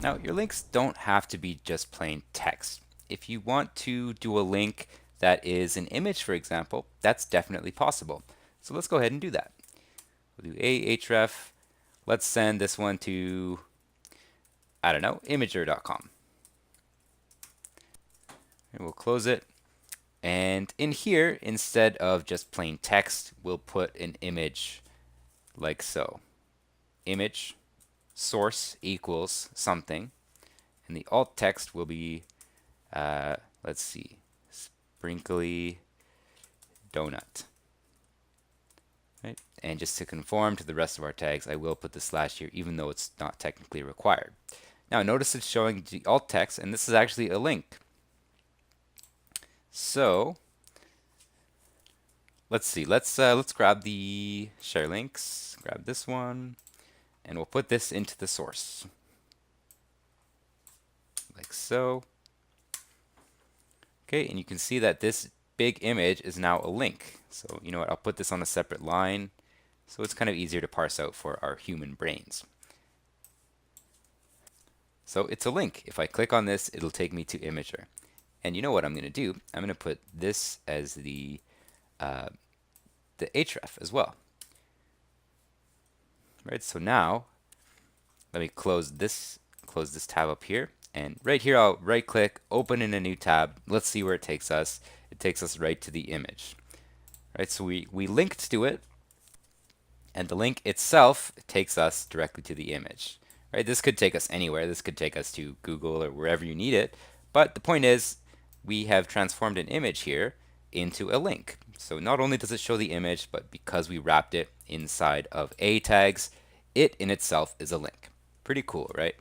Now, your links don't have to be just plain text. If you want to do a link that is an image, for example, that's definitely possible. So let's go ahead and do that. We'll do ahref. Let's send this one to, I don't know, imager.com. And we'll close it. And in here, instead of just plain text, we'll put an image like so. Image source equals something. And the alt text will be, let's see, sprinkly donut. Right? And just to conform to the rest of our tags, I will put the slash here, even though it's not technically required. Now notice it's showing the alt text, and this is actually a link. So let's see. Let's grab the share links. Grab this one, and we'll put this into the source, like so. Okay, and you can see that this big image is now a link. So you know what? I'll put this on a separate line, so it's kind of easier to parse out for our human brains. So it's a link. If I click on this, it'll take me to Imager. And you know what I'm going to do? I'm going to put this as the href as well. Right. So now, let me close this tab up here, and right here I'll right-click, open in a new tab. Let's see where it takes us. It takes us right to the image. Right. So we linked to it, and the link itself takes us directly to the image. Right. This could take us anywhere. This could take us to Google or wherever you need it. But the point is, we have transformed an image here into a link. So not only does it show the image, but because we wrapped it inside of a tags, it in itself is a link. Pretty cool, right?